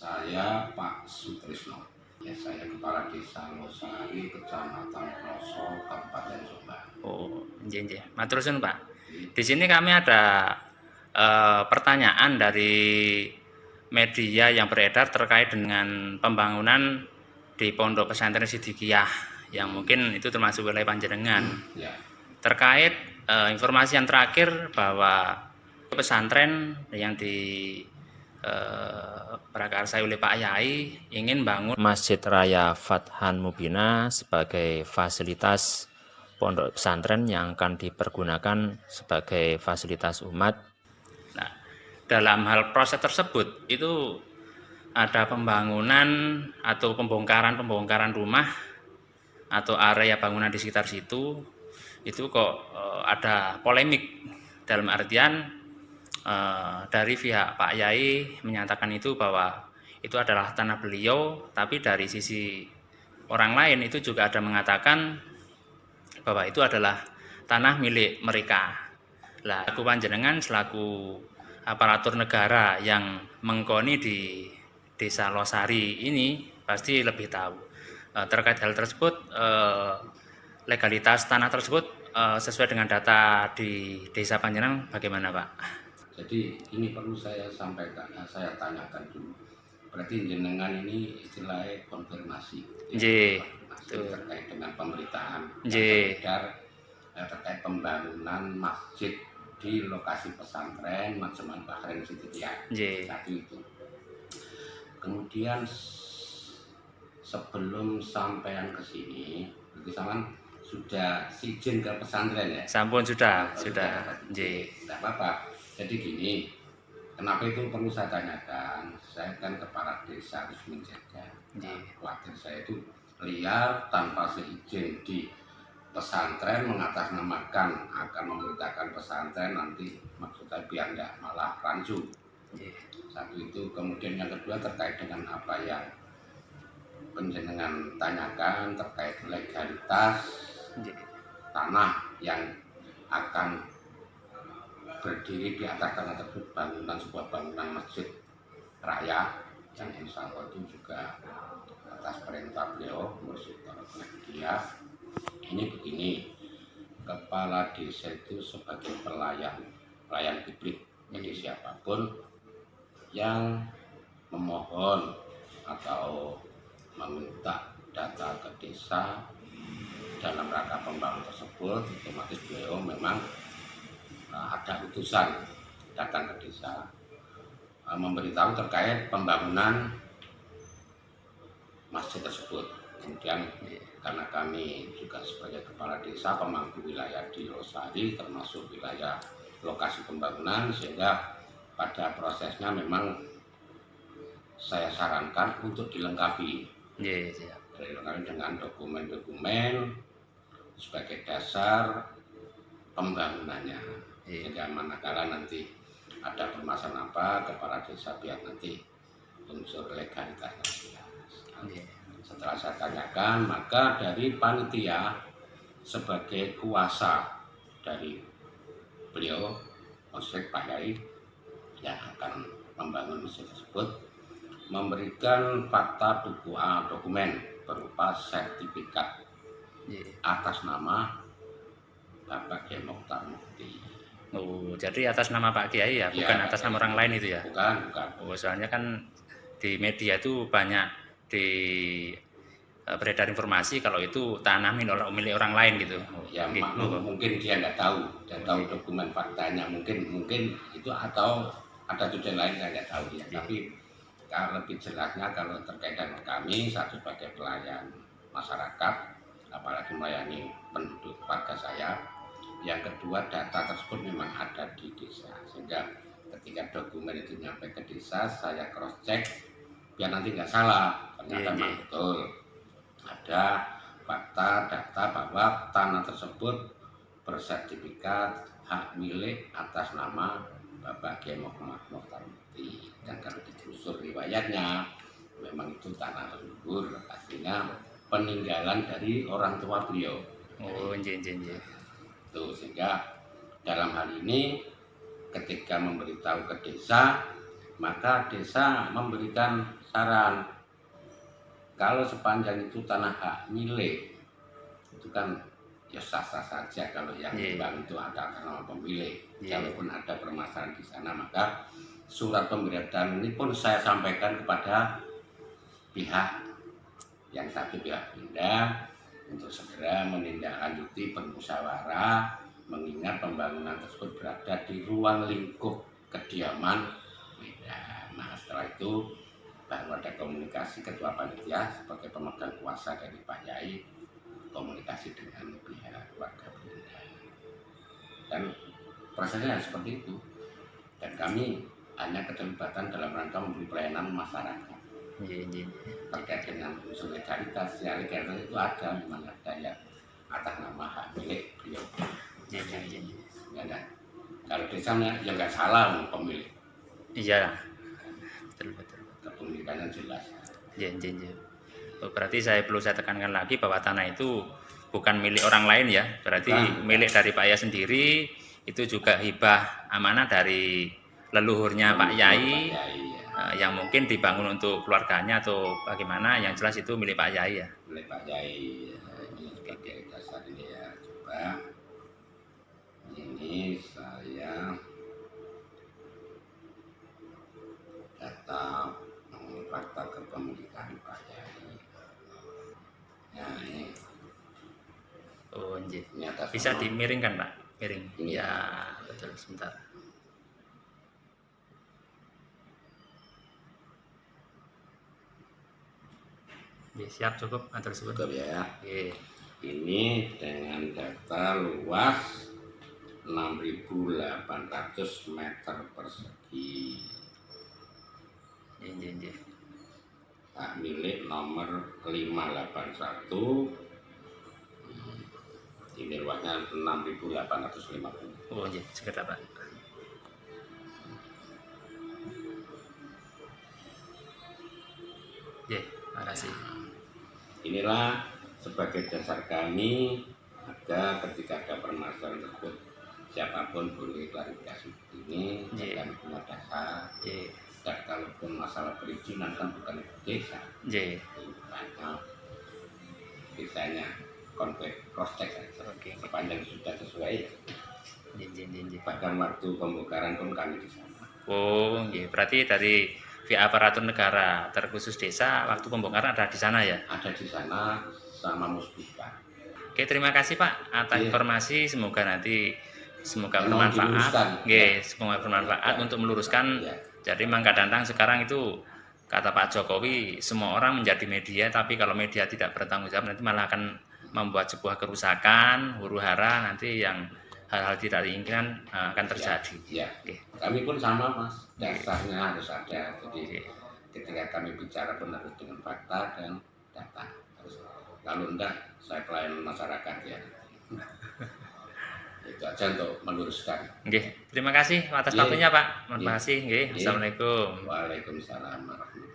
Saya Pak Sutrisno. Ya, saya Kepala Desa Losari, Kecamatan Ploso, Kabupaten Jombang. Oh, nggih. Matur suwun, Pak. Di sini kami ada pertanyaan dari media yang beredar terkait dengan pembangunan di Pondok Pesantren Sidikiyah yang mungkin itu termasuk wilayah panjenengan. Ya. Terkait informasi yang terakhir bahwa pesantren yang di prakarsai oleh Pak Yai ingin bangun Masjid Raya Fathan Mubina sebagai fasilitas pondok pesantren yang akan dipergunakan sebagai fasilitas umat. Nah, dalam hal proses tersebut itu ada pembangunan atau pembongkaran rumah atau area bangunan di sekitar situ, itu kok ada polemik dalam artian dari pihak Pak Yai menyatakan itu bahwa itu adalah tanah beliau, tapi dari sisi orang lain itu juga ada mengatakan bahwa itu adalah tanah milik mereka. Lah, aku panjenengan selaku aparatur negara yang mengkoni di Desa Losari ini pasti lebih tahu terkait hal tersebut. Legalitas tanah tersebut sesuai dengan data di desa panjenengan bagaimana, Pak? Jadi ini perlu saya sampaikan, saya tanyakan dulu. Berarti jenengan ini istilahnya konfirmasi, ya, terkait dengan pemberitaan yang beredar terkait pembangunan masjid di lokasi pesantren Majma'ul Bahrain Sidikiyah. Satu itu. Kemudian sebelum sampean ke sini, berarti sampean sudah izin ke pesantren ya? Sampun sudah. Tidak apa-apa. Jadi gini, kenapa itu perlu saya tanyakan? Saya kan kepala desa harus menjaga. Khawatir saya itu liar tanpa seizin di pesantren mengatasnamakan akan memberitakan pesantren, nanti maksudnya biar enggak malah rancu. Satu itu. Kemudian yang kedua terkait dengan apa yang penjenengan tanyakan terkait legalitas tanah yang akan berdiri di atas tanah tersebut bangunan sebuah bangunan masjid raya yang insya Allah itu juga atas perintah beliau Masjid dia. Ini begini, kepala desa itu sebagai pelayan publik. Jadi siapapun yang memohon atau meminta data ke desa dalam rangka pembangunan tersebut, otomatis beliau memang ada utusan datang ke desa memberitahu terkait pembangunan masjid tersebut. Kemudian karena kami juga sebagai kepala desa pemangku wilayah di Losari termasuk wilayah lokasi pembangunan, sehingga pada prosesnya memang saya sarankan untuk dilengkapi dengan dokumen-dokumen sebagai dasar pembangunannya. Sehingga manakala nanti ada permasalahan apa, kepala desa biar nanti unsur legalitasnya. Setelah saya tanyakan, maka dari panitia sebagai kuasa dari beliau, Masjid Pak Yai yang akan membangun masjid tersebut, memberikan fakta dokumen berupa sertifikat atas nama Bapak Kiai Mokhtar Mufti. Oh, jadi atas nama Pak Kiai ya, bukan atas nama orang lain itu ya? Bukan. Oh, soalnya kan di media itu banyak beredar informasi kalau itu tanah milik orang lain gitu. Ya, mungkin dia nggak tahu dokumen faktanya, mungkin itu atau ada tujuan lain saya nggak tahu ya. Tapi kalau lebih jelasnya kalau terkait dengan kami satu sebagai pelayan masyarakat, apalagi melayani penduduk warga saya. Yang kedua, data tersebut memang ada di desa, sehingga ketika dokumen itu nyampe ke desa, saya cross check biar nanti nggak salah. Ternyata memang betul ada fakta data bahwa tanah tersebut bersertifikat hak milik atas nama Bapak Kiai Mokhtar Mufti. Dan kalau ditelusur riwayatnya, memang itu tanah leluhur, aslinya peninggalan dari orang tua beliau. Oh, Sehingga dalam hal ini ketika memberitahu ke desa, maka desa memberikan saran kalau sepanjang itu tanah hak milik itu kan ya sah-sah saja kalau yang bank itu ada nama pemilik. Kalaupun ada permasalahan di sana, maka surat pemberatan ini pun saya sampaikan kepada pihak yang satu, pihak Pemda, untuk segera menindaklanjuti bermusyawarah, mengingat pembangunan tersebut berada di ruang lingkup kediaman Pemda. Nah, setelah itu baru ada komunikasi ketua panitia sebagai pemegang kuasa dari Pak Yai, komunikasi dengan pihak warga Pemda. Dan prosesnya seperti itu. Dan kami hanya keterlibatan dalam rangka memberi pelayanan masyarakat. Terkait dengan solidaritas, ya legalitas itu ada, memang ada ya atas nama hak milik beliau. Ya, kalau desanya ya nggak salah pemilik. Iya, betul. Kepemilikannya jelas. Berarti perlu saya tekankan lagi bahwa tanah itu bukan milik orang lain ya, berarti milik dari Pak Yai sendiri, itu juga hibah amanah dari leluhurnya Pak Yai, yang mungkin dibangun untuk keluarganya atau bagaimana, yang jelas itu milik Pak Yai ya. Milik Pak Yai, ini sebagai dasar ini ya, coba ini saya data fakta kepemilikan Pak Yai. Nah ini. Oh, bisa dimiringkan Pak, miring. Ya, betul, sebentar. Siap, cukup tersebut. Cukup ya. Ini dengan data luas 6.800 meter persegi. Hak milik nomor 581. Ini luasnya 6.850. Oh, sekitar Pak. Makasih. Inilah sebagai dasar kami agar ketika ada permasalahan tersebut siapapun boleh klarifikasi ini dan punya dasar. Dan kalaupun masalah perizinan kan bukan desa, karena desanya cross check saja. Sepanjang sudah sesuai. Bahkan waktu pembongkaran pun kami di sana. Oh, berarti dari via aparatur negara terkhusus desa, waktu pembongkaran ada di sana ya? Ada di sana sama Musbika. Oke, terima kasih Pak atas informasi. Semoga bermanfaat. Semoga bermanfaat untuk meluruskan. Jadi memang kadang-kadang sekarang itu kata Pak Jokowi, semua orang menjadi media, tapi kalau media tidak bertanggung jawab nanti malah akan membuat sebuah kerusakan, huru-hara, nanti yang hal-hal tidak diinginkan akan terjadi. Kami pun sama Mas, dasarnya harus ada. Jadi ketika kami bicara pun harus dengan fakta dan data. Kalau enggak, saya pelayan masyarakat ya. Itu aja untuk meluruskan. Terima kasih atas waktunya Pak. Terima kasih. Assalamualaikum. Waalaikumsalam warahmatullahi wabarakatuh.